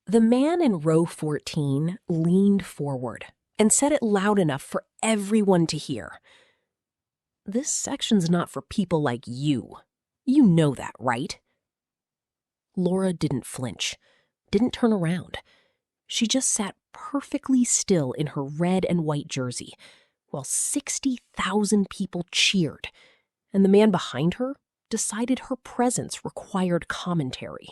The man in row 14 leaned forward and said it loud enough for everyone to hear. "This section's not for people like you. You know that, right?" Laura didn't flinch, didn't turn around. She just sat perfectly still in her red and white jersey, while 60,000 people cheered, and the man behind her decided her presence required commentary.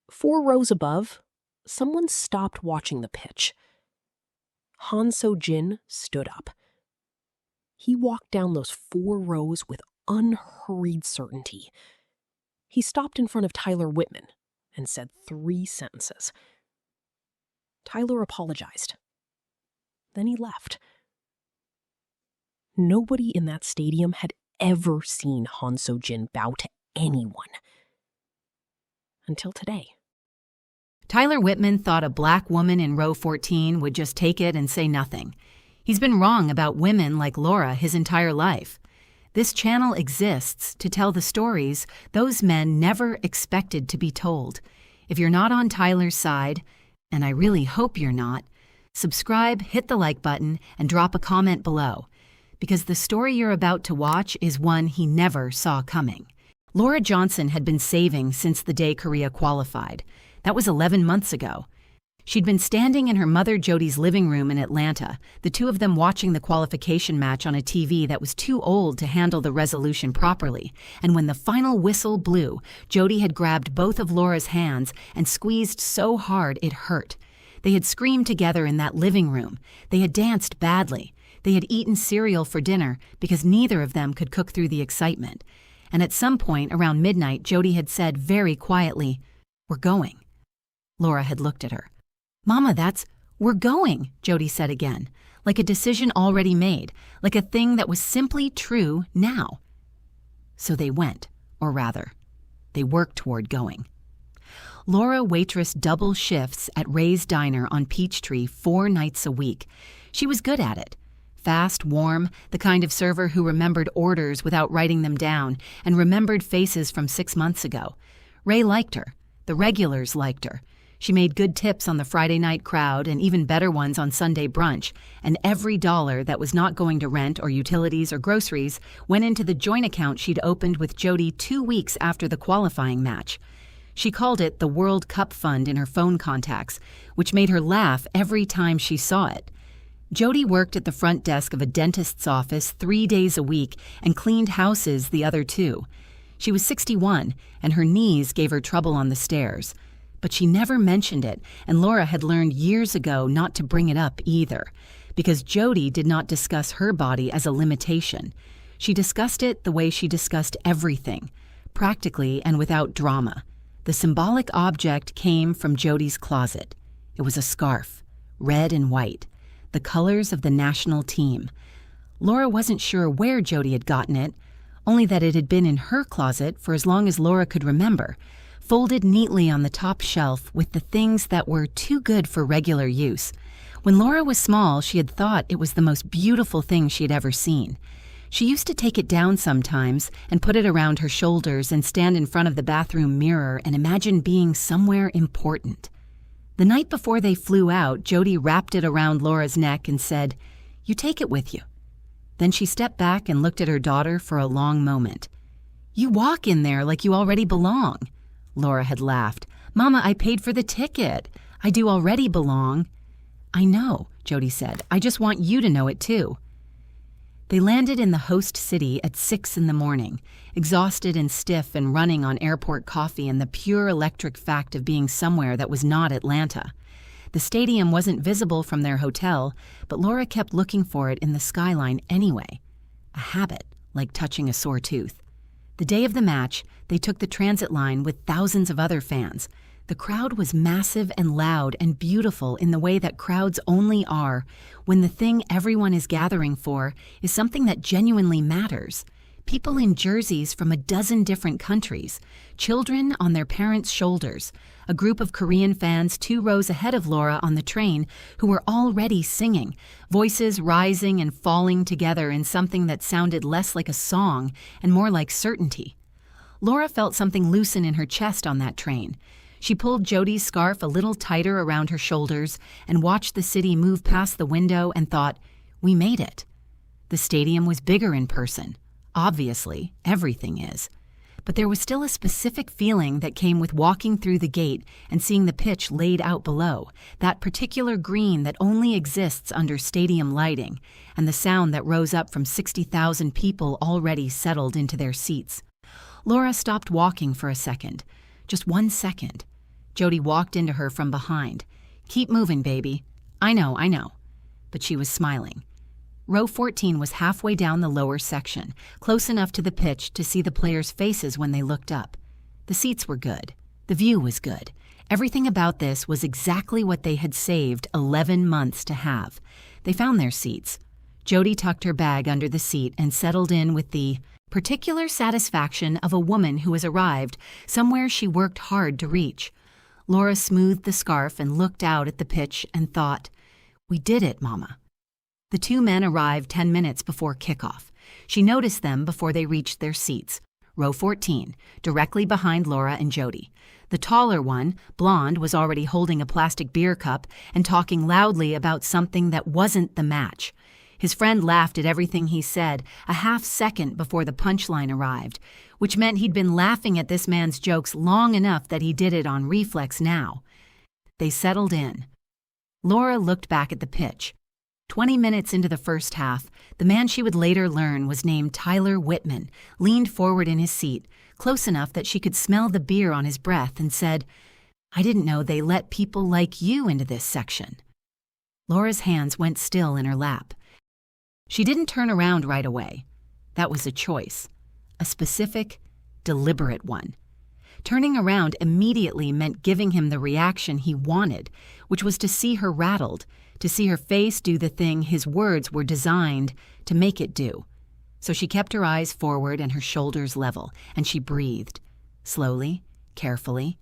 4 rows above, someone stopped watching the pitch. Han So-jin stood up. He walked down those 4 rows with unhurried certainty. He stopped in front of Tyler Whitman and said 3 sentences. Tyler apologized. Then he left. Nobody in that stadium had ever seen Han So-jin bow to anyone. Until today. Tyler Whitman thought a black woman in row 14 would just take it and say nothing. He's been wrong about women like Laura his entire life. This channel exists to tell the stories those men never expected to be told. If you're not on Tyler's side, and I really hope you're not, subscribe, hit the like button, and drop a comment below, because the story you're about to watch is one he never saw coming. Laura Johnson had been saving since the day Korea qualified. That was 11 months ago. She'd been standing in her mother Jody's living room in Atlanta, the two of them watching the qualification match on a TV that was too old to handle the resolution properly. And when the final whistle blew, Jody had grabbed both of Laura's hands and squeezed so hard it hurt. They had screamed together in that living room. They had danced badly. They had eaten cereal for dinner because neither of them could cook through the excitement. And at some point around midnight, Jody had said very quietly, "We're going." Laura had looked at her. "Mama, we're going," Jody said again, like a decision already made, like a thing that was simply true now. So they went, or rather, they worked toward going. Laura waitressed double shifts at Ray's Diner on Peachtree 4 nights a week. She was good at it. Fast, warm, the kind of server who remembered orders without writing them down and remembered faces from 6 months ago. Ray liked her. The regulars liked her. She made good tips on the Friday night crowd and even better ones on Sunday brunch, and every dollar that was not going to rent or utilities or groceries went into the joint account she'd opened with Jody 2 weeks after the qualifying match. She called it the World Cup Fund in her phone contacts, which made her laugh every time she saw it. Jody worked at the front desk of a dentist's office 3 days a week and cleaned houses the other 2. She was 61, and her knees gave her trouble on the stairs. But she never mentioned it, and Laura had learned years ago not to bring it up either, because Jody did not discuss her body as a limitation. She discussed it the way she discussed everything, practically and without drama. The symbolic object came from Jody's closet. It was a scarf, red and white, the colors of the national team. Laura wasn't sure where Jody had gotten it, only that it had been in her closet for as long as Laura could remember, folded neatly on the top shelf with the things that were too good for regular use. When Laura was small, she had thought it was the most beautiful thing she had ever seen. She used to take it down sometimes and put it around her shoulders and stand in front of the bathroom mirror and imagine being somewhere important. The night before they flew out, Jody wrapped it around Laura's neck and said, "You take it with you." Then she stepped back and looked at her daughter for a long moment. "You walk in there like you already belong." Laura had laughed. "Mama, I paid for the ticket. I do already belong." "I know," Jody said. "I just want you to know it too." They landed in the host city at 6 in the morning, exhausted and stiff and running on airport coffee and the pure electric fact of being somewhere that was not Atlanta. The stadium wasn't visible from their hotel, but Laura kept looking for it in the skyline anyway. A habit, like touching a sore tooth. The day of the match, they took the transit line with thousands of other fans. The crowd was massive and loud and beautiful in the way that crowds only are when the thing everyone is gathering for is something that genuinely matters. People in jerseys from a dozen different countries, children on their parents' shoulders, a group of Korean fans 2 rows ahead of Laura on the train who were already singing, voices rising and falling together in something that sounded less like a song and more like certainty. Laura felt something loosen in her chest on that train. She pulled Jody's scarf a little tighter around her shoulders and watched the city move past the window and thought, "We made it." The stadium was bigger in person. Obviously, everything is. But there was still a specific feeling that came with walking through the gate and seeing the pitch laid out below, that particular green that only exists under stadium lighting, and the sound that rose up from 60,000 people already settled into their seats. Laura stopped walking for a second. Just 1 second. Jody walked into her from behind. "Keep moving, baby." I know. But she was smiling. Row 14 was halfway down the lower section, close enough to the pitch to see the players' faces when they looked up. The seats were good. The view was good. Everything about this was exactly what they had saved 11 months to have. They found their seats. Jody tucked her bag under the seat and settled in with the particular satisfaction of a woman who has arrived somewhere she worked hard to reach. Laura smoothed the scarf and looked out at the pitch and thought, "We did it, Mama." The two men arrived 10 minutes before kickoff. She noticed them before they reached their seats. Row 14, directly behind Laura and Jody. The taller one, blonde, was already holding a plastic beer cup and talking loudly about something that wasn't the match. His friend laughed at everything he said a half second before the punchline arrived, which meant he'd been laughing at this man's jokes long enough that he did it on reflex now. They settled in. Laura looked back at the pitch. 20 minutes into the first half, the man she would later learn was named Tyler Whitman leaned forward in his seat, close enough that she could smell the beer on his breath, and said, "I didn't know they let people like you into this section." Laura's hands went still in her lap. She didn't turn around right away. That was a choice, a specific, deliberate one. Turning around immediately meant giving him the reaction he wanted, which was to see her rattled, to see her face do the thing his words were designed to make it do. So she kept her eyes forward and her shoulders level, and she breathed, slowly, carefully,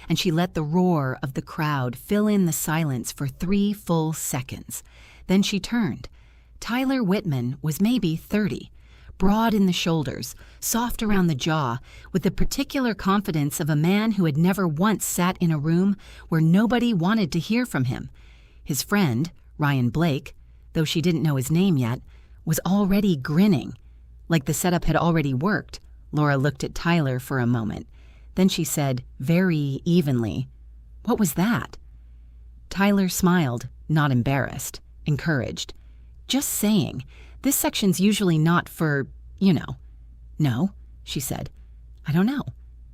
and she let the roar of the crowd fill in the silence for 3 full seconds. Then she turned. Tyler Whitman was maybe 30, broad in the shoulders, soft around the jaw, with the particular confidence of a man who had never once sat in a room where nobody wanted to hear from him. His friend, Ryan Blake, though she didn't know his name yet, was already grinning. Like the setup had already worked. Laura looked at Tyler for a moment. Then she said, very evenly, "What was that?" Tyler smiled, not embarrassed, encouraged. "Just saying, this section's usually not for, you know." "No," she said. "I don't know.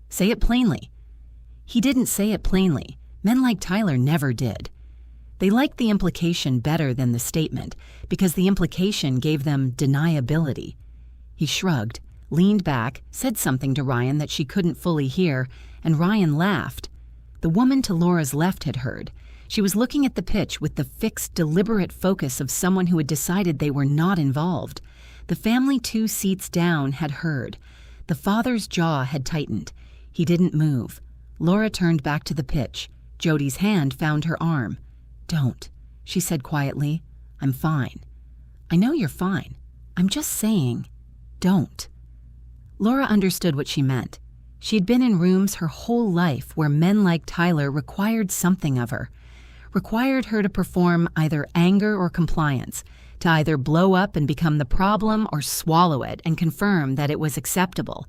Say it plainly." He didn't say it plainly. Men like Tyler never did. They liked the implication better than the statement because the implication gave them deniability. He shrugged, leaned back, said something to Ryan that she couldn't fully hear, and Ryan laughed. The woman to Laura's left had heard. She was looking at the pitch with the fixed, deliberate focus of someone who had decided they were not involved. The family 2 seats down had heard. The father's jaw had tightened. He didn't move. Laura turned back to the pitch. Jody's hand found her arm. "Don't," she said quietly. "I'm fine." "I know you're fine. I'm just saying, don't." Laura understood what she meant. She had been in rooms her whole life where men like Tyler required something of her, required her to perform either anger or compliance, to either blow up and become the problem or swallow it and confirm that it was acceptable.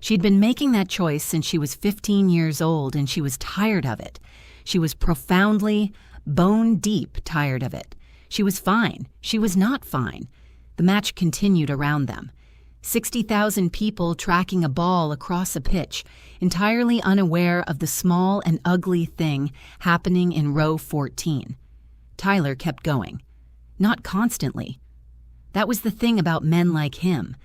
She'd been making that choice since she was 15 years old, and she was tired of it. She was profoundly, bone-deep tired of it. She was fine. She was not fine. The match continued around them. 60,000 people tracking a ball across a pitch, entirely unaware of the small and ugly thing happening in row 14. Tyler kept going. Not constantly. That was the thing about men like him.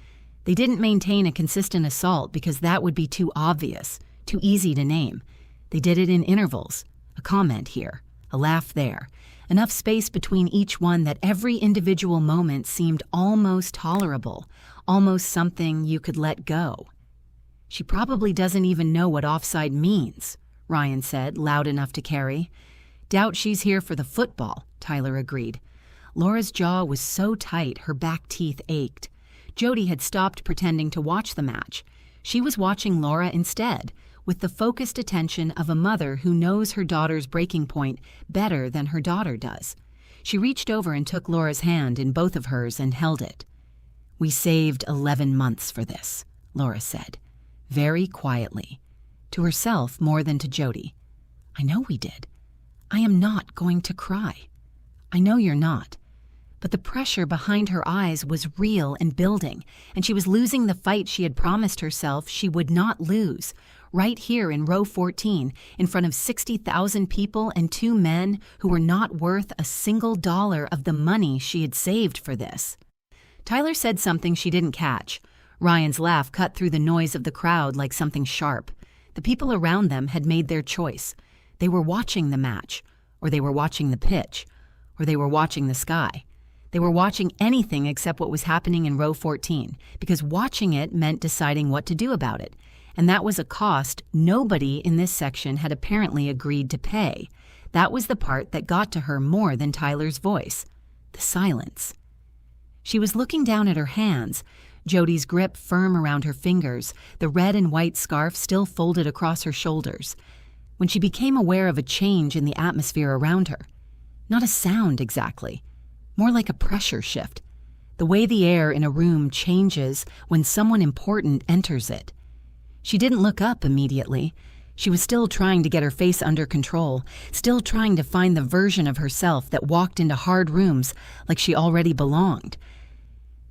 They didn't maintain a consistent assault because that would be too obvious, too easy to name. They did it in intervals, a comment here, a laugh there, enough space between each one that every individual moment seemed almost tolerable, almost something you could let go. "She probably doesn't even know what offside means," Ryan said, loud enough to carry. "Doubt she's here for the football," Tyler agreed. Laura's jaw was so tight her back teeth ached. Jody had stopped pretending to watch the match. She was watching Laura instead, with the focused attention of a mother who knows her daughter's breaking point better than her daughter does. She reached over and took Laura's hand in both of hers and held it. "We saved 11 months for this," Laura said, very quietly, to herself more than to Jody. "I know we did. I am not going to cry. I know you're not." But the pressure behind her eyes was real and building, and she was losing the fight she had promised herself she would not lose, right here in row 14, in front of 60,000 people and 2 men who were not worth a single dollar of the money she had saved for this. Tyler said something she didn't catch. Ryan's laugh cut through the noise of the crowd like something sharp. The people around them had made their choice. They were watching the match, or they were watching the pitch, or they were watching the sky. They were watching anything except what was happening in row 14, because watching it meant deciding what to do about it, and that was a cost nobody in this section had apparently agreed to pay. That was the part that got to her more than Tyler's voice, the silence. She was looking down at her hands, Jody's grip firm around her fingers, the red and white scarf still folded across her shoulders, when she became aware of a change in the atmosphere around her. Not a sound exactly, more like a pressure shift, the way the air in a room changes when someone important enters it. She didn't look up immediately. She was still trying to get her face under control, still trying to find the version of herself that walked into hard rooms like she already belonged.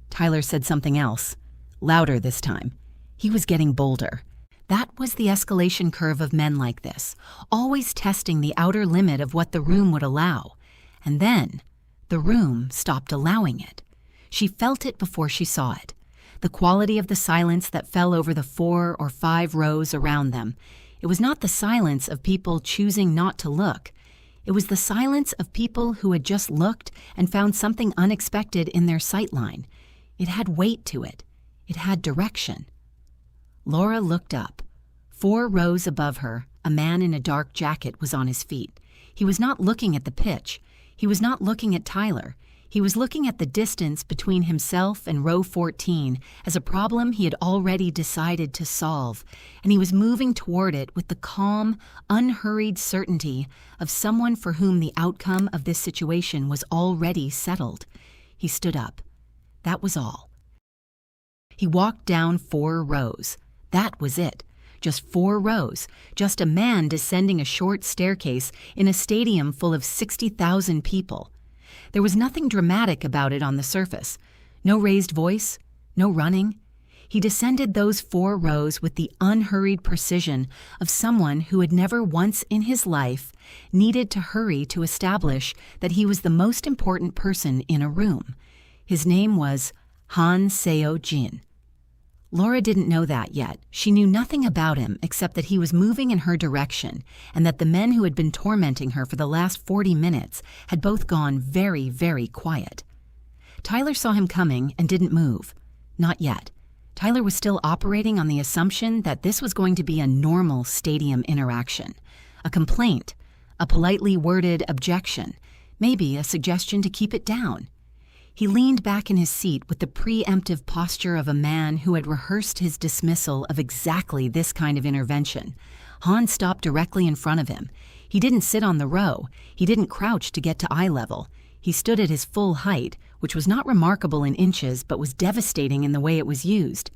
Tyler said something else, louder this time. He was getting bolder. That was the escalation curve of men like this, always testing the outer limit of what the room would allow. And then the room stopped allowing it. She felt it before she saw it. The quality of the silence that fell over the 4 or 5 rows around them. It was not the silence of people choosing not to look. It was the silence of people who had just looked and found something unexpected in their sightline. It had weight to it. It had direction. Laura looked up. 4 rows above her, a man in a dark jacket was on his feet. He was not looking at the pitch. He was not looking at Tyler. He was looking at the distance between himself and row 14 as a problem he had already decided to solve, and he was moving toward it with the calm, unhurried certainty of someone for whom the outcome of this situation was already settled. He stood up. That was all. He walked down 4 rows. That was it. Just 4 rows. Just a man descending a short staircase in a stadium full of 60,000 people. There was nothing dramatic about it on the surface. No raised voice, no running. He descended those 4 rows with the unhurried precision of someone who had never once in his life needed to hurry to establish that he was the most important person in a room. His name was Han Seo-jin. Laura didn't know that yet. She knew nothing about him except that he was moving in her direction and that the men who had been tormenting her for the last 40 minutes had both gone very, very quiet. Tyler saw him coming and didn't move. Not yet. Tyler was still operating on the assumption that this was going to be a normal stadium interaction. A complaint, a politely worded objection, maybe a suggestion to keep it down. He leaned back in his seat with the preemptive posture of a man who had rehearsed his dismissal of exactly this kind of intervention. Han stopped directly in front of him. He didn't sit on the row. He didn't crouch to get to eye level. He stood at his full height, which was not remarkable in inches but was devastating in the way it was used.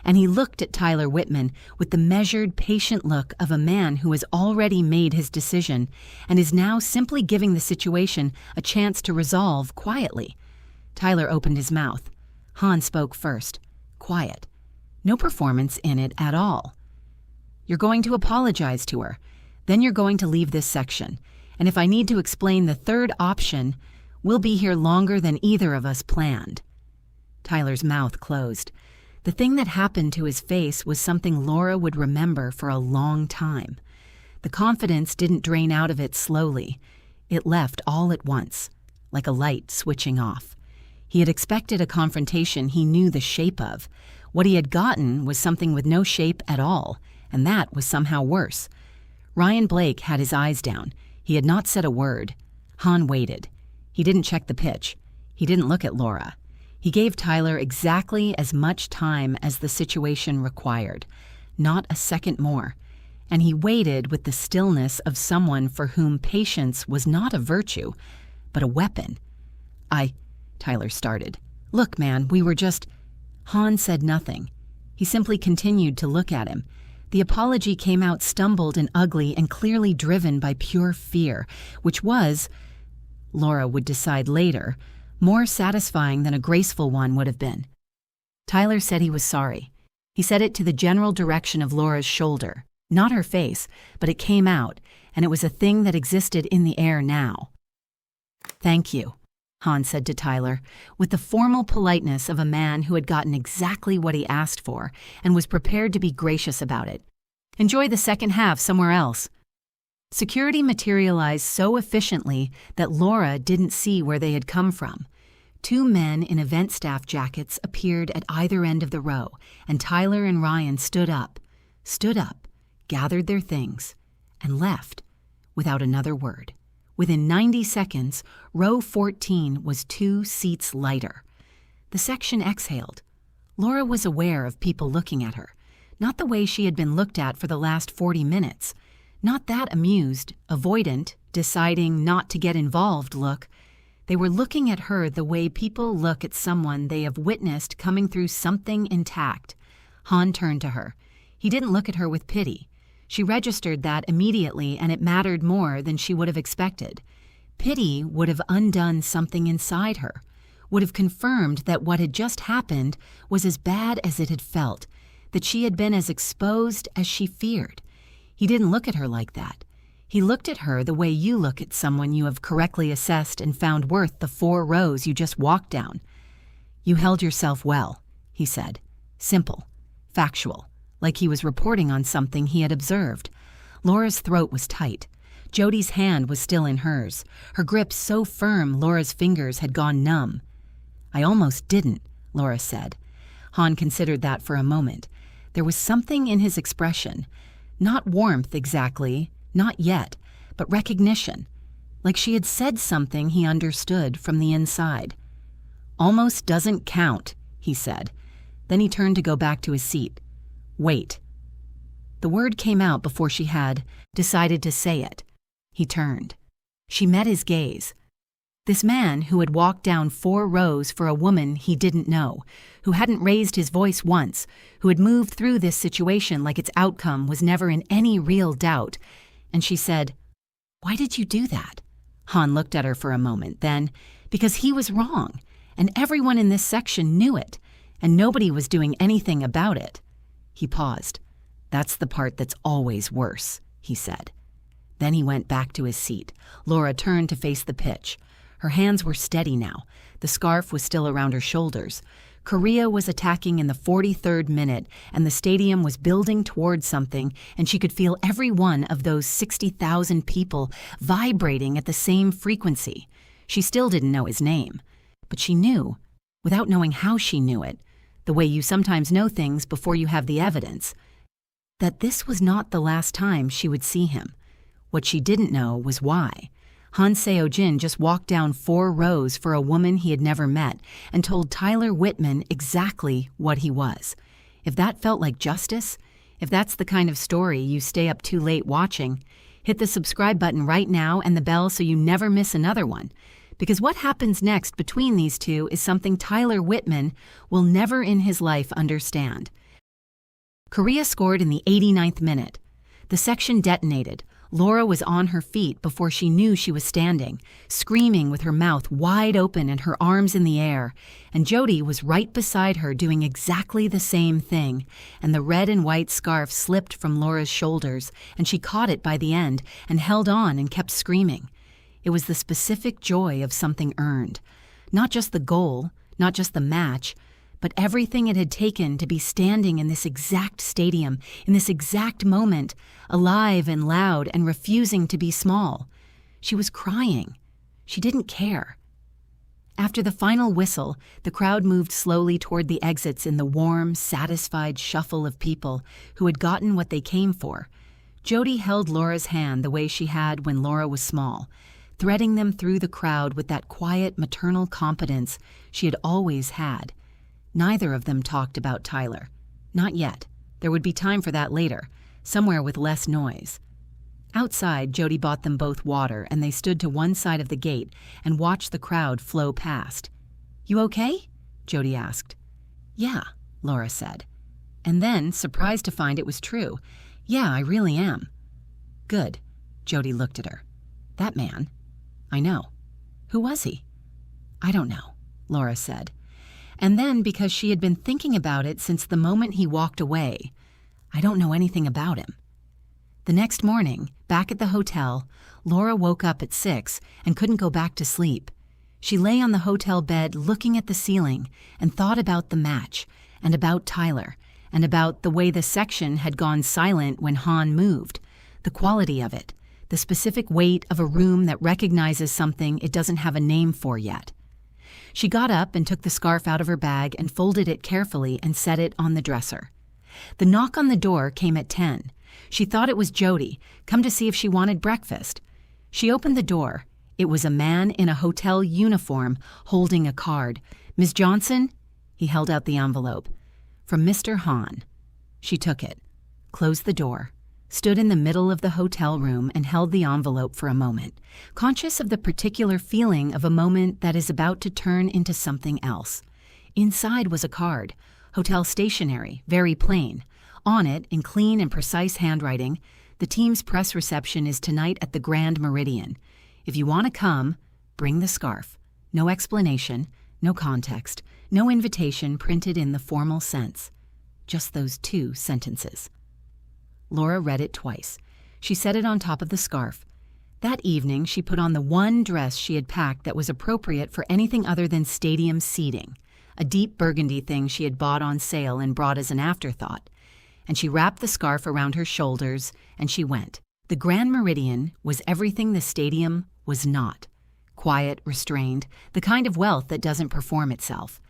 And he looked at Tyler Whitman with the measured, patient look of a man who has already made his decision and is now simply giving the situation a chance to resolve quietly. Tyler opened his mouth. Han spoke first. Quiet. No performance in it at all. "You're going to apologize to her. Then you're going to leave this section. And if I need to explain the 3rd option, we'll be here longer than either of us planned." Tyler's mouth closed. The thing that happened to his face was something Laura would remember for a long time. The confidence didn't drain out of it slowly. It left all at once, like a light switching off. He had expected a confrontation he knew the shape of. What he had gotten was something with no shape at all, and that was somehow worse. Ryan Blake had his eyes down. He had not said a word. Han waited. He didn't check the pitch. He didn't look at Laura. He gave Tyler exactly as much time as the situation required. Not a second more. and he waited with the stillness of someone for whom patience was not a virtue, but a weapon. Tyler started. "Look, man, we were just—" Han said nothing. He simply continued to look at him. The apology came out stumbled and ugly and clearly driven by pure fear, which was, Laura would decide later, more satisfying than a graceful one would have been. Tyler said he was sorry. He said it to the general direction of Laura's shoulder, not her face, but it came out, and it was a thing that existed in the air now. "Thank you," Han said to Tyler, with the formal politeness of a man who had gotten exactly what he asked for and was prepared to be gracious about it. "Enjoy the second half somewhere else." Security materialized so efficiently that Laura didn't see where they had come from. Two men in event staff jackets appeared at either end of the row, and Tyler and Ryan stood up, gathered their things, and left without another word. Within 90 seconds, row 14 was 2 seats lighter. The section exhaled. Laura was aware of people looking at her, not the way she had been looked at for the last 40 minutes. Not that amused, avoidant, deciding not to get involved look. They were looking at her the way people look at someone they have witnessed coming through something intact. Han turned to her. He didn't look at her with pity. She registered that immediately, and it mattered more than she would have expected. Pity would have undone something inside her, would have confirmed that what had just happened was as bad as it had felt, that she had been as exposed as she feared. He didn't look at her like that. He looked at her the way you look at someone you have correctly assessed and found worth the 4 rows you just walked down. "You held yourself well," he said. Simple, factual, like he was reporting on something he had observed. Laura's throat was tight. Jody's hand was still in hers, her grip so firm Laura's fingers had gone numb. "I almost didn't," Laura said. Han considered that for a moment. There was something in his expression. Not warmth exactly, not yet, but recognition, like she had said something he understood from the inside. "Almost doesn't count," he said. Then he turned to go back to his seat. "Wait." The word came out before she had decided to say it. He turned. She met his gaze. This man who had walked down 4 rows for a woman he didn't know, who hadn't raised his voice once, who had moved through this situation like its outcome was never in any real doubt. And she said, "Why did you do that?" Han looked at her for a moment, then, because he was wrong, and everyone in this section knew it, and nobody was doing anything about it. He paused. "That's the part that's always worse," he said. Then he went back to his seat. Laura turned to face the pitch. Her hands were steady now. The scarf was still around her shoulders. Korea was attacking in the 43rd minute, and the stadium was building towards something, and she could feel every one of those 60,000 people vibrating at the same frequency. She still didn't know his name, but she knew, without knowing how she knew it, the way you sometimes know things before you have the evidence, that this was not the last time she would see him. What she didn't know was why. Han Seo-jin just walked down 4 rows for a woman he had never met and told Tyler Whitman exactly what he was. If that felt like justice, if that's the kind of story you stay up too late watching, hit the subscribe button right now and the bell so you never miss another one. Because what happens next between these two is something Tyler Whitman will never in his life understand. Korea scored in the 89th minute. The section detonated. Laura was on her feet before she knew she was standing, screaming with her mouth wide open and her arms in the air, and Jody was right beside her doing exactly the same thing, and the red and white scarf slipped from Laura's shoulders, and she caught it by the end and held on and kept screaming. It was the specific joy of something earned. Not just the goal, not just the match, but everything it had taken to be standing in this exact stadium, in this exact moment, alive and loud and refusing to be small. She was crying. She didn't care. After the final whistle, the crowd moved slowly toward the exits in the warm, satisfied shuffle of people who had gotten what they came for. Jody held Laura's hand the way she had when Laura was small, threading them through the crowd with that quiet maternal competence she had always had. Neither of them talked about Tyler. Not yet. There would be time for that later. somewhere with less noise. Outside, Jody bought them both water, and they stood to one side of the gate and watched the crowd flow past. "You okay?" Jody asked. "Yeah," Laura said. And then, surprised to find it was true, "Yeah, I really am." "Good." Jody looked at her. "That man?" "I know." "Who was he?" "I don't know," Laura said. And then, because she had been thinking about it since the moment he walked away, "I don't know anything about him." The next morning, back at the hotel, Laura woke up at 6 and couldn't go back to sleep. She lay on the hotel bed looking at the ceiling and thought about the match, and about Tyler, and about the way the section had gone silent when Han moved, the quality of it, the specific weight of a room that recognizes something it doesn't have a name for yet. She got up and took the scarf out of her bag and folded it carefully and set it on the dresser. The knock on the door came at 10. She thought it was Jody, come to see if she wanted breakfast. She opened the door. It was a man in a hotel uniform holding a card. "Ms. Johnson?" He held out the envelope. "From Mr. Han." She took it, closed the door, stood in the middle of the hotel room and held the envelope for a moment, conscious of the particular feeling of a moment that is about to turn into something else. Inside was a card, hotel stationery, very plain. On it, in clean and precise handwriting, "The team's press reception is tonight at the Grand Meridian. If you want to come, bring the scarf." No explanation, no context, no invitation printed in the formal sense. Just those 2 sentences. Laura read it twice. She set it on top of the scarf. That evening, she put on the one dress she had packed that was appropriate for anything other than stadium seating, a deep burgundy thing she had bought on sale and brought as an afterthought. And she wrapped the scarf around her shoulders, and she went. The Grand Meridian was everything the stadium was not. Quiet, restrained, the kind of wealth that doesn't perform itself.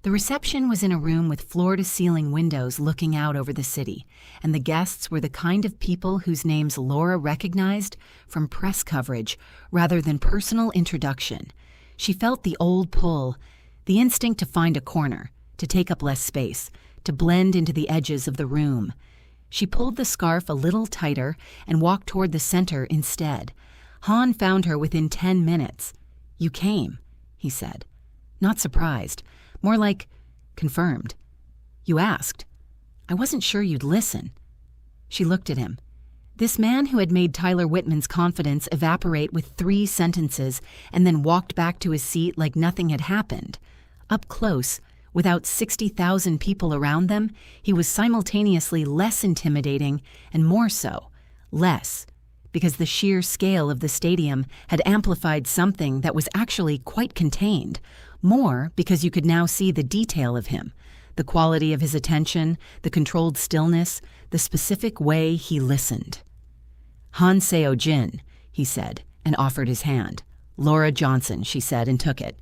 The reception was in a room with floor-to-ceiling windows looking out over the city, and the guests were the kind of people whose names Laura recognized from press coverage rather than personal introduction. She felt the old pull, the instinct to find a corner, to take up less space, to blend into the edges of the room. She pulled the scarf a little tighter and walked toward the center instead. Han found her within 10 minutes. "You came," he said. Not surprised, more like confirmed. "You asked. I wasn't sure you'd listen." She looked at him. This man who had made Tyler Whitman's confidence evaporate with 3 sentences and then walked back to his seat like nothing had happened. Up close, without 60,000 people around them, he was simultaneously less intimidating and more so. Less, because the sheer scale of the stadium had amplified something that was actually quite contained. More, because you could now see the detail of him, the quality of his attention, the controlled stillness, the specific way he listened. "Han Seo-jin," he said, and offered his hand. "Laura Johnson," she said, and took it.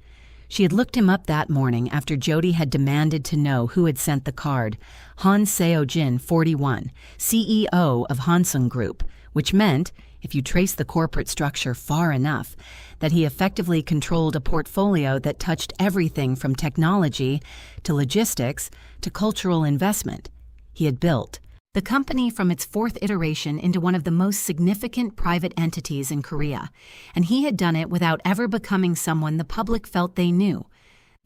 She had looked him up that morning after Jody had demanded to know who had sent the card. Han Seo-jin, 41, CEO of Hansung Group, which meant, if you trace the corporate structure far enough, that he effectively controlled a portfolio that touched everything from technology to logistics to cultural investment. He had built the company from its 4th iteration into one of the most significant private entities in Korea, and he had done it without ever becoming someone the public felt they knew.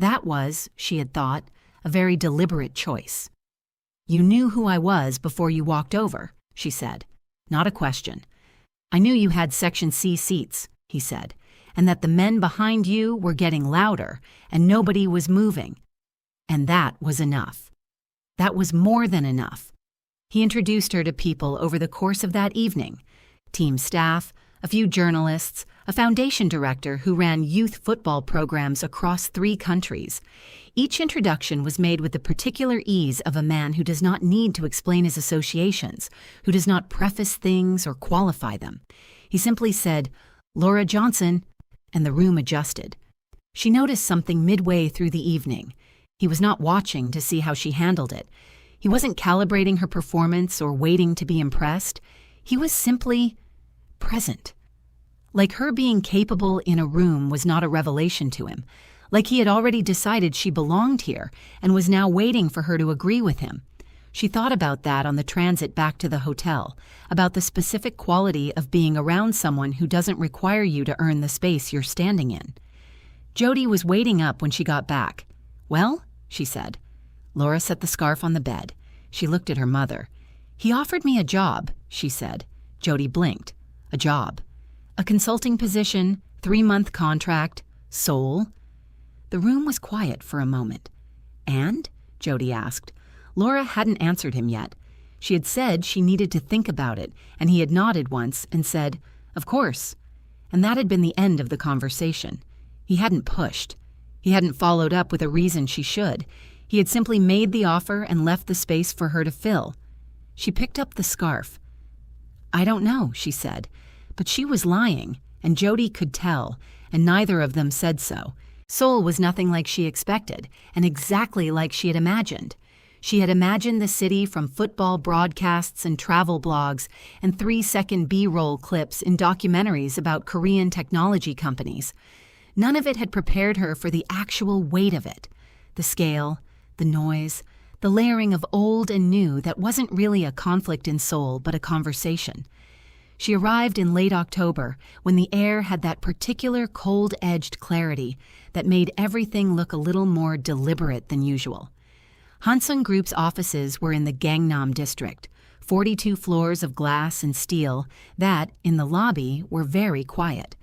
That was, she had thought, a very deliberate choice. "You knew who I was before you walked over," she said. Not a question. "I knew you had Section C seats," he said, "and that the men behind you were getting louder and nobody was moving. And that was enough. That was more than enough." He introduced her to people over the course of that evening. Team staff, a few journalists, a foundation director who ran youth football programs across 3 countries. Each introduction was made with the particular ease of a man who does not need to explain his associations, who does not preface things or qualify them. He simply said, "Laura Johnson," and the room adjusted. She noticed something midway through the evening. He was not watching to see how she handled it. He wasn't calibrating her performance or waiting to be impressed. He was simply present. Like her being capable in a room was not a revelation to him. Like he had already decided she belonged here and was now waiting for her to agree with him. She thought about that on the transit back to the hotel, about the specific quality of being around someone who doesn't require you to earn the space you're standing in. Jody was waiting up when she got back. "Well?" she said. Laura set the scarf on the bed. She looked at her mother. "He offered me a job," she said. Jody blinked. "A job? A consulting position, 3-month contract, Seoul?" The room was quiet for a moment. "And?" Jody asked. Laura hadn't answered him yet. She had said she needed to think about it, and he had nodded once and said, "Of course." And that had been the end of the conversation. He hadn't pushed. He hadn't followed up with a reason she should. He had simply made the offer and left the space for her to fill. She picked up the scarf. "I don't know," she said. But she was lying, and Jody could tell, and neither of them said so. Seoul was nothing like she expected, and exactly like she had imagined. She had imagined the city from football broadcasts and travel blogs and 3-second B-roll clips in documentaries about Korean technology companies. None of it had prepared her for the actual weight of it. The scale, the noise, the layering of old and new that wasn't really a conflict in Seoul but a conversation. She arrived in late October when the air had that particular cold-edged clarity that made everything look a little more deliberate than usual. Hansung Group's offices were in the Gangnam district, 42 floors of glass and steel that, in the lobby, were very quiet.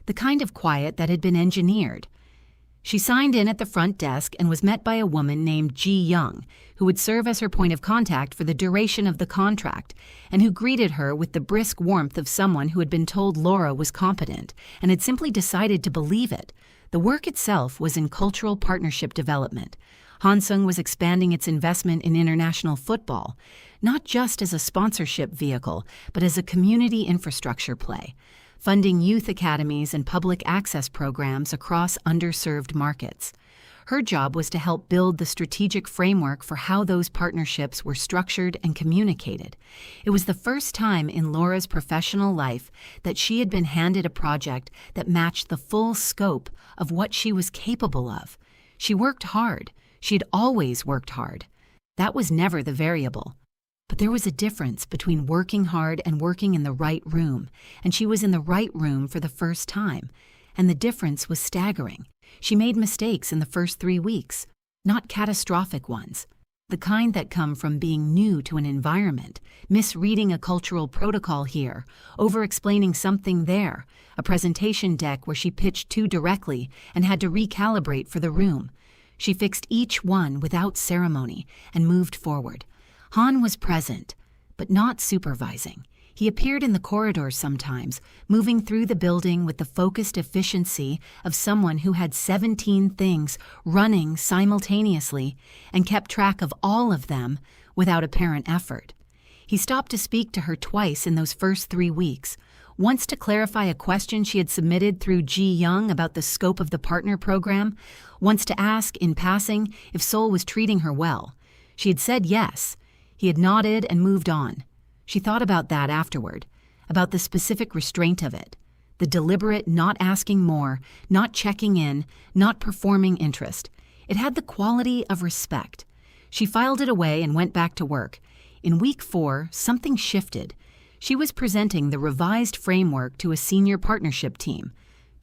The kind of quiet that had been engineered. She signed in at the front desk and was met by a woman named Ji Young, who would serve as her point of contact for the duration of the contract, and who greeted her with the brisk warmth of someone who had been told Laura was competent and had simply decided to believe it. The work itself was in cultural partnership development. Hansung was expanding its investment in international football, not just as a sponsorship vehicle, but as a community infrastructure play, funding youth academies and public access programs across underserved markets. Her job was to help build the strategic framework for how those partnerships were structured and communicated. It was the first time in Laura's professional life that she had been handed a project that matched the full scope of what she was capable of. She worked hard. She'd always worked hard. That was never the variable. But there was a difference between working hard and working in the right room, and she was in the right room for the first time. And the difference was staggering. She made mistakes in the first 3 weeks, not catastrophic ones, the kind that come from being new to an environment, misreading a cultural protocol here, over-explaining something there, a presentation deck where she pitched too directly and had to recalibrate for the room. She fixed each one without ceremony and moved forward. Han was present, but not supervising. He appeared in the corridors sometimes, moving through the building with the focused efficiency of someone who had 17 things running simultaneously and kept track of all of them without apparent effort. He stopped to speak to her twice in those first 3 weeks, once to clarify a question she had submitted through Ji Young about the scope of the partner program, once to ask, in passing, if Seoul was treating her well. She had said yes. He had nodded and moved on. She thought about that afterward, about the specific restraint of it, the deliberate not asking more, not checking in, not performing interest. It had the quality of respect. She filed it away and went back to work. In week 4, something shifted. She was presenting the revised framework to a senior partnership team.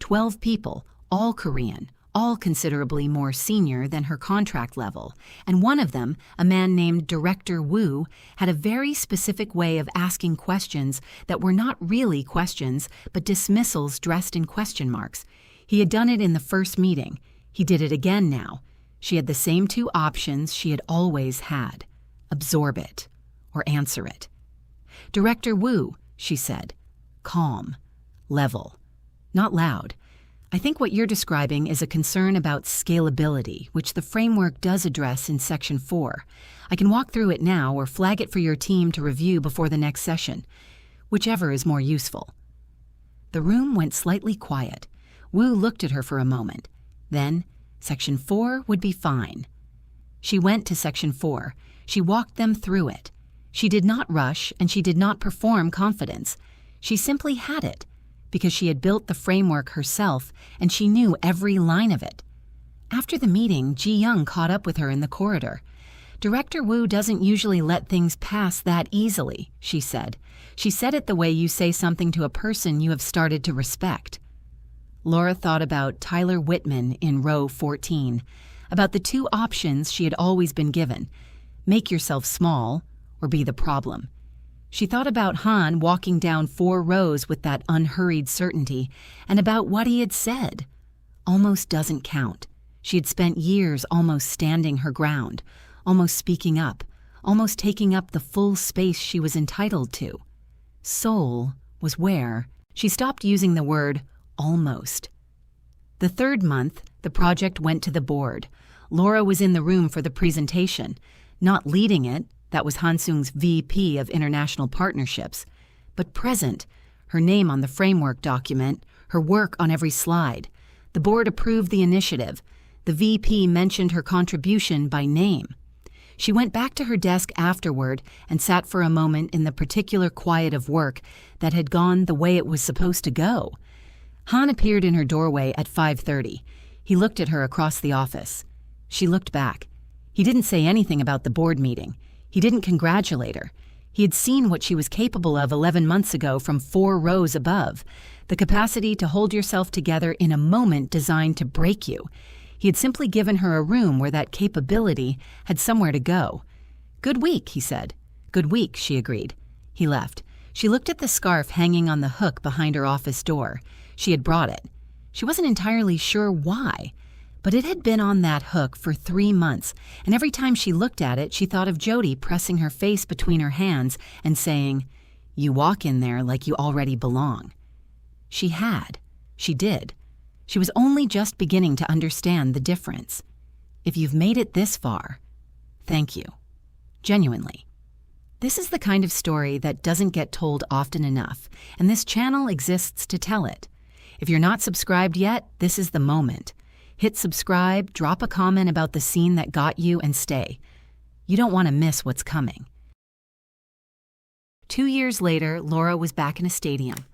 12 people, all Korean, all considerably more senior than her contract level, and one of them, a man named Director Wu, had a very specific way of asking questions that were not really questions, but dismissals dressed in question marks. He had done it in the first meeting. He did it again now. She had the same 2 options she had always had. Absorb it, or answer it. "Director Wu," she said. Calm. Level. Not loud. "I think what you're describing is a concern about scalability, which the framework does address in Section 4. I can walk through it now or flag it for your team to review before the next session, whichever is more useful." The room went slightly quiet. Wu looked at her for a moment. Then, Section 4 would be fine. She went to Section 4. She walked them through it. She did not rush, and she did not perform confidence. She simply had it, because she had built the framework herself, and she knew every line of it. After the meeting, Ji Young caught up with her in the corridor. Director Wu doesn't usually let things pass that easily, she said. She said it the way you say something to a person you have started to respect. Laura thought about Tyler Whitman in row 14, about the two options she had always been given: make yourself small or be the problem. She thought about Han walking down 4 rows with that unhurried certainty, and about what he had said. Almost doesn't count. She had spent years almost standing her ground, almost speaking up, almost taking up the full space she was entitled to. Soul was where she stopped using the word almost. The 3rd month, the project went to the board. Laura was in the room for the presentation, not leading it, that was Hansung's VP of International Partnerships, but present, her name on the framework document, her work on every slide. The board approved the initiative. The VP mentioned her contribution by name. She went back to her desk afterward and sat for a moment in the particular quiet of work that had gone the way it was supposed to go. Han appeared in her doorway at 5:30. He looked at her across the office. She looked back. He didn't say anything about the board meeting. He didn't congratulate her. He had seen what she was capable of 11 months ago from 4 rows above, the capacity to hold yourself together in a moment designed to break you. He had simply given her a room where that capability had somewhere to go. "Good week," he said. "Good week," she agreed. He left. She looked at the scarf hanging on the hook behind her office door. She had brought it. She wasn't entirely sure why, but it had been on that hook for 3 months, and every time she looked at it, she thought of Jody pressing her face between her hands and saying, "You walk in there like you already belong." She had. She did. She was only just beginning to understand the difference. If you've made it this far, thank you. Genuinely. This is the kind of story that doesn't get told often enough, and this channel exists to tell it. If you're not subscribed yet, this is the moment. Hit subscribe, drop a comment about the scene that got you, and stay. You don't want to miss what's coming. 2 years later, Laura was back in a stadium.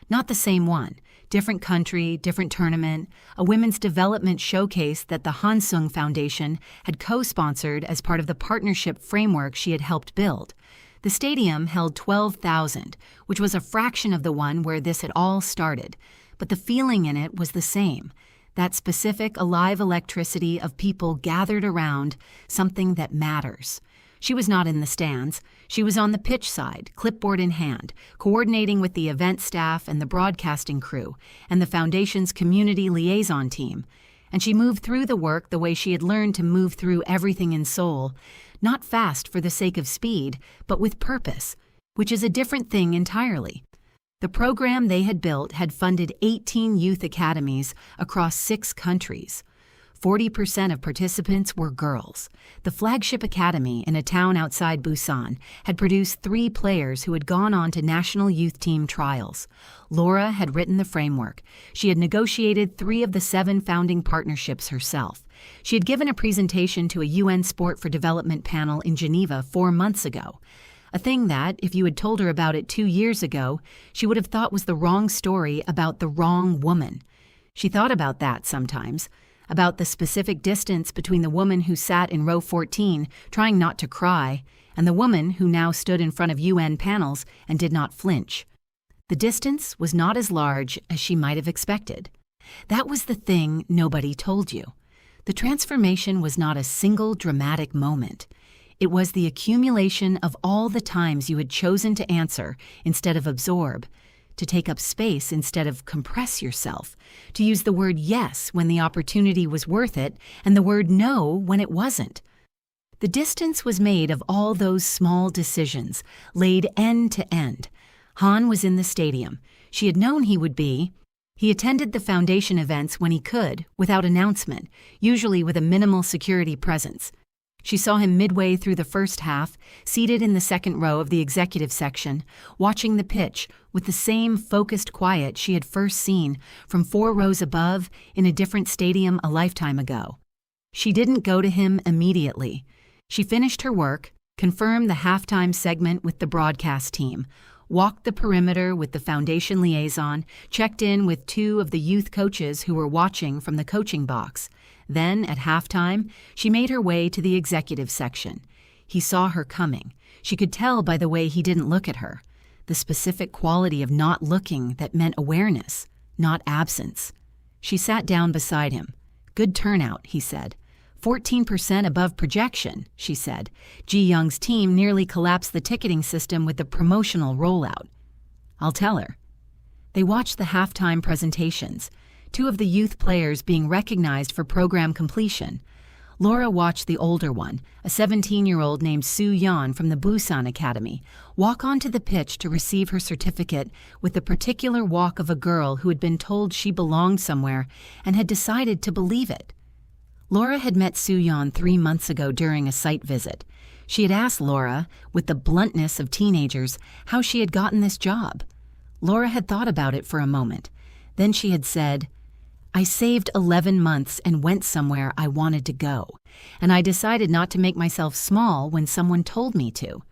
Not the same one. Different country, different tournament, a women's development showcase that the Hansung Foundation had co-sponsored as part of the partnership framework she had helped build. The stadium held 12,000, which was a fraction of the one where this had all started, but the feeling in it was the same. That specific, alive electricity of people gathered around something that matters. She was not in the stands. She was on the pitch side, clipboard in hand, coordinating with the event staff and the broadcasting crew and the Foundation's community liaison team. And she moved through the work the way she had learned to move through everything in Seoul, not fast for the sake of speed, but with purpose, which is a different thing entirely. The program they had built had funded 18 youth academies across 6 countries. 40% of participants were girls. The flagship academy in a town outside Busan had produced 3 players who had gone on to national youth team trials. Laura had written the framework. She had negotiated 3 of the 7 founding partnerships herself. She had given a presentation to a UN Sport for Development panel in Geneva 4 months ago. A thing that, if you had told her about it 2 years ago, she would have thought was the wrong story about the wrong woman. She thought about that sometimes. About the specific distance between the woman who sat in row 14, trying not to cry, and the woman who now stood in front of UN panels and did not flinch. The distance was not as large as she might have expected. That was the thing nobody told you. The transformation was not a single dramatic moment. It was the accumulation of all the times you had chosen to answer instead of absorb, to take up space instead of compress yourself, to use the word yes when the opportunity was worth it and the word no when it wasn't. The distance was made of all those small decisions, laid end to end. Han was in the stadium. She had known he would be. He attended the foundation events when he could, without announcement, usually with a minimal security presence. She saw him midway through the first half, seated in the second row of the executive section, watching the pitch with the same focused quiet she had first seen from 4 rows above in a different stadium a lifetime ago. She didn't go to him immediately. She finished her work, confirmed the halftime segment with the broadcast team, walked the perimeter with the foundation liaison, checked in with 2 of the youth coaches who were watching from the coaching box. Then, at halftime, she made her way to the executive section. He saw her coming. She could tell by the way he didn't look at her. The specific quality of not looking that meant awareness, not absence. She sat down beside him. "Good turnout," he said. 14% above projection, she said. Ji Young's team nearly collapsed the ticketing system with the promotional rollout. "I'll tell her." They watched the halftime presentations, two of the youth players being recognized for program completion. Laura watched the older one, a 17-year-old named Soo Yeon from the Busan Academy, walk onto the pitch to receive her certificate with the particular walk of a girl who had been told she belonged somewhere and had decided to believe it. Laura had met Soo Yeon 3 months ago during a site visit. She had asked Laura, with the bluntness of teenagers, how she had gotten this job. Laura had thought about it for a moment. Then she had said, "I saved 11 months and went somewhere I wanted to go, and I decided not to make myself small when someone told me to."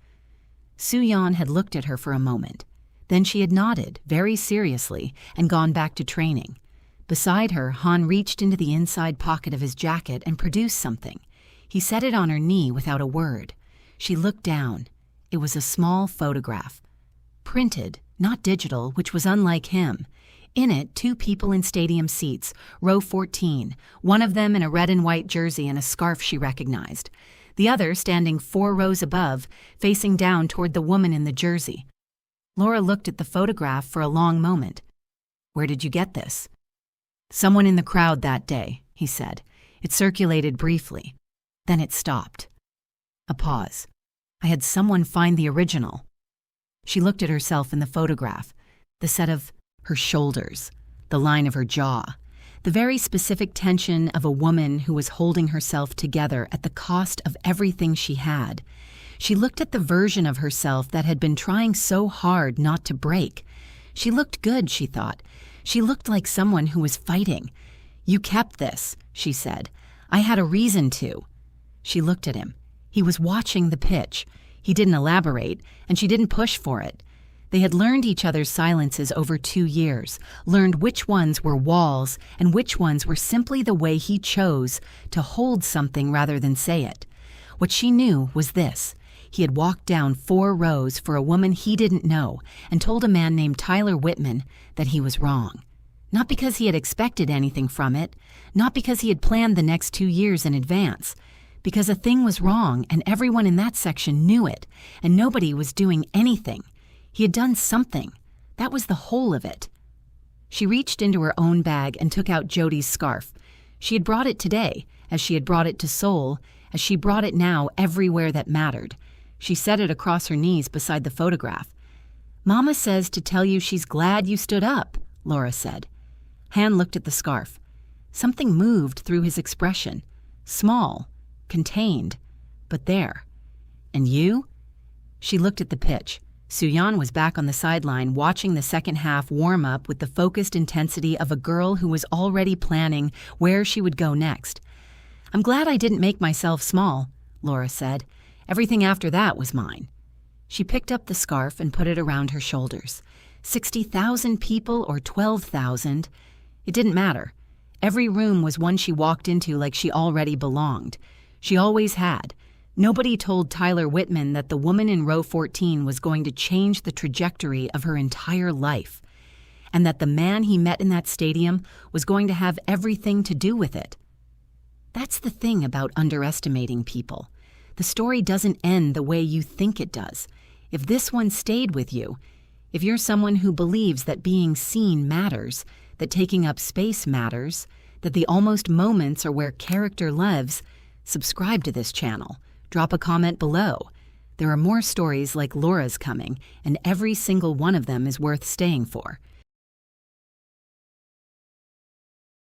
Soo Yeon had looked at her for a moment. Then she had nodded, very seriously, and gone back to training. Beside her, Han reached into the inside pocket of his jacket and produced something. He set it on her knee without a word. She looked down. It was a small photograph. Printed, not digital, which was unlike him. In it, 2 people in stadium seats, row 14, one of them in a red and white jersey and a scarf she recognized. The other standing 4 rows above, facing down toward the woman in the jersey. Laura looked at the photograph for a long moment. "Where did you get this?" "Someone in the crowd that day," he said. It circulated briefly. Then it stopped. A pause. "I had someone find the original." She looked at herself in the photograph, the set of her shoulders, the line of her jaw, the very specific tension of a woman who was holding herself together at the cost of everything she had. She looked at the version of herself that had been trying so hard not to break. She looked good, she thought. She looked like someone who was fighting. "You kept this," she said. "I had a reason to." She looked at him. He was watching the pitch. He didn't elaborate, and she didn't push for it. They had learned each other's silences over 2 years, learned which ones were walls and which ones were simply the way he chose to hold something rather than say it. What she knew was this. He had walked down 4 rows for a woman he didn't know and told a man named Tyler Whitman that he was wrong. Not because he had expected anything from it, not because he had planned the next 2 years in advance, because a thing was wrong and everyone in that section knew it, and nobody was doing anything. He had done something. That was the whole of it. She reached into her own bag and took out Jody's scarf. She had brought it today, as she had brought it to Seoul, as she brought it now everywhere that mattered. She set it across her knees beside the photograph. "Mama says to tell you she's glad you stood up," Laura said. Han looked at the scarf. Something moved through his expression. Small, contained, but there. "And you?" She looked at the pitch. Soo Yeon was back on the sideline watching the second half warm up with the focused intensity of a girl who was already planning where she would go next. "I'm glad I didn't make myself small," Laura said. "Everything after that was mine." She picked up the scarf and put it around her shoulders. 60,000 people or 12,000. It didn't matter. Every room was one she walked into like she already belonged. She always had. Nobody told Tyler Whitman that the woman in row 14 was going to change the trajectory of her entire life, and that the man he met in that stadium was going to have everything to do with it. That's the thing about underestimating people. The story doesn't end the way you think it does. If this one stayed with you, if you're someone who believes that being seen matters, that taking up space matters, that the almost moments are where character lives, subscribe to this channel. Drop a comment below. There are more stories like Laura's coming, and every single one of them is worth staying for.